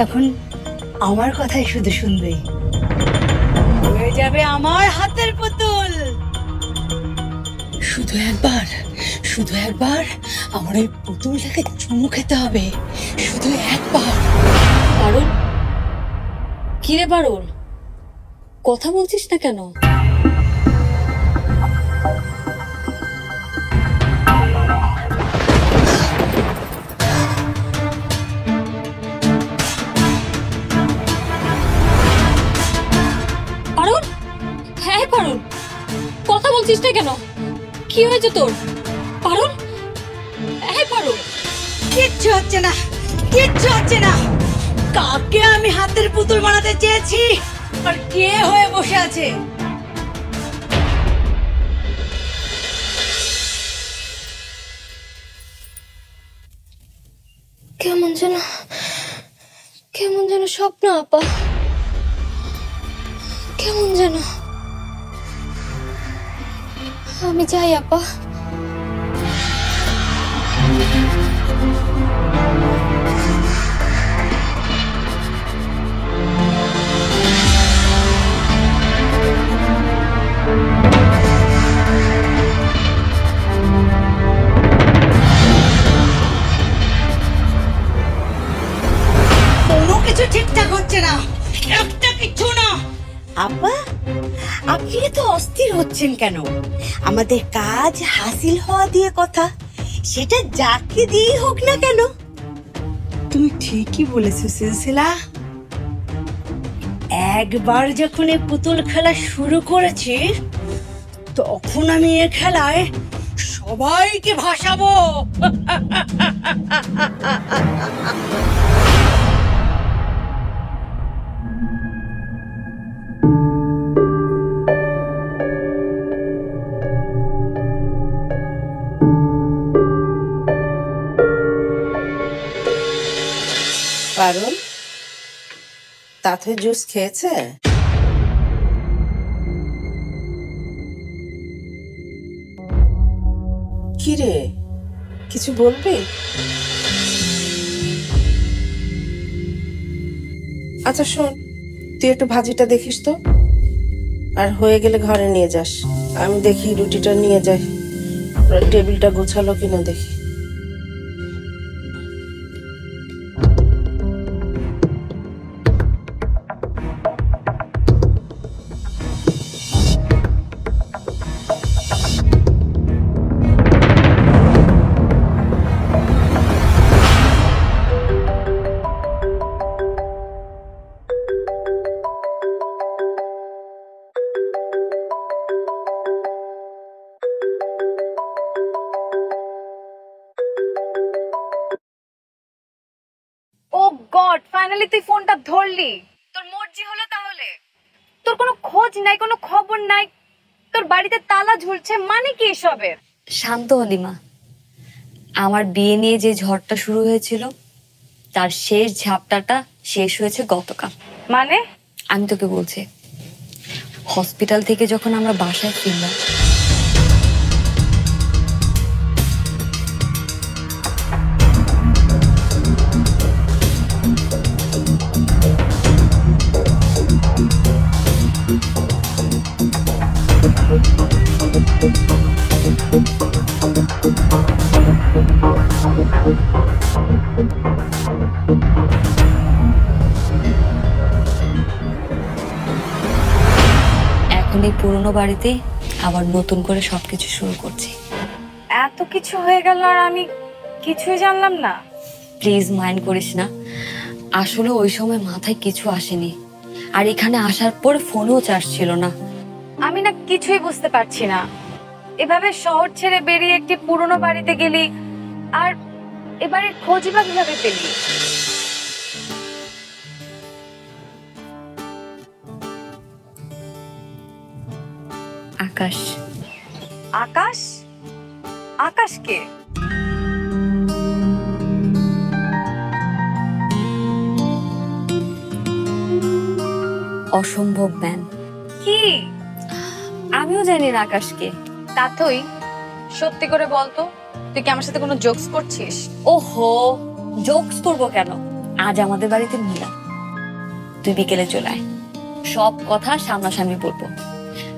এখন আমার কথাই শুধু শুনবে, হয়ে যাবে আমার হাতের পুতুল। শুধু একবার আমার ওই পুতুলটাকে চুমু খেতে হবে, শুধু একবার। পারুল, কি রে পারুল, কথা বলছিস না কেন? পারুল, হ্যাঁ পারুল, কথা বলছিস না কেন? কি হয়েছে তোর? পারুল, হ্যাঁ পারুল। কিচ্ছু হচ্ছে না, কিচ্ছু হচ্ছে না। কাকে আমি হাতের পুতুল বানাতে চেয়েছি আর কে হয়ে বসে আছে? কেমন যেন স্বপ্ন আপা, কেমন যেন। আমি যাই আপা। কোনো কিছু ঠিকঠাক হচ্ছে না, একটা কিছু না। আপা, আপনি তো অস্থির হচ্ছেন কেন? আমাদের কাজ হাসিল হওয়া দিয়ে কথা, সেটা যাকে দিয়েই হোক না কেন। তুমি ঠিকই বলেছো সিলসিলা। একবার যখন এই পুতুল খেলা শুরু করেছি, তখন আমি এ খেলায় সবাইকে ভাসাবো। পারুল, তাতে জুস খেয়েছে? কি রে, কিছু বলবি? আচ্ছা শোন, তুই একটু ভাজিটা দেখিস তো, আর হয়ে গেলে ঘরে নিয়ে যাস। আমি দেখি রুটিটা নিয়ে যাই, টেবিলটা গোছালো কিনা দেখি। ও গড, ফাইনালি তুই ফোনটা ধরলি। তোর মর্জি হলো তাহলে? তোর কোনো খোঁজ নাই, কোনো খবর নাই, তোর বাড়িতে তালা ঝুলছে, মানে কি এসবের? শান্ত হলিমা, আমার বিয়ে নিয়ে যে ঝড়টা শুরু হয়েছিল তার শেষ ঝাপটাটা শেষ হয়েছে গতকাল। মানে? আমি তোকে বলছি, হসপিটাল থেকে যখন আমরা বাসায় ফিরলাম, এখন এই পুরোনো বাড়িতে আবার নতুন করে সবকিছু শুরু করছি। এত কিছু হয়ে গেল আর আমি কিছুই জানলাম না। প্লিজ মাইন্ড করিস না, আসলে ওই সময় মাথায় কিছু আসেনি, আর এখানে আসার পর ফোনও চার্জ ছিল না। আমি না কিছুই বুঝতে পারছি না, এভাবে শহর ছেড়ে বেরিয়ে একটি পুরনো বাড়িতে গেলি, আর এবারে খোঁজই বা কিভাবে পেলি? আকাশ। আকাশ? আকাশ কে? অসম্ভব ম্যান। কি? আমিও জানি না আকাশকে। তা তুই সত্যি করে বলতো, তুই কি আমার সাথে কোনো জোকস করছিস? ওহো, জোকস করবো কেন? আজ আমাদের বাড়িতে মিলা, তুই বিকেলে চলে আয়, সব কথা সামনাসামনি বলবো।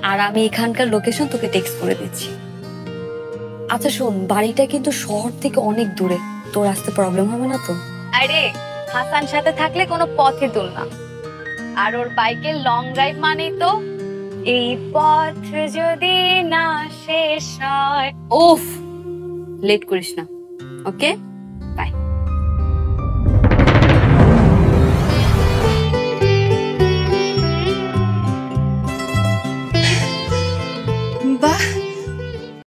আর আমি এখানকার লোকেশন তোকে টেক্সট করে দিচ্ছি। আচ্ছা শোন, বাড়িটা কিন্তু শহর থেকে অনেক দূরে, তোর আসতে প্রবলেম হবে না তো? আরে হাসান সাথে থাকলে কোনো পথে তুল না, আর ওর বাইকের লং ড্রাইভ মানেই তো এই পথ যদি না শেষ হয়। ওফ, লেট করিস না। ওকে, বাই।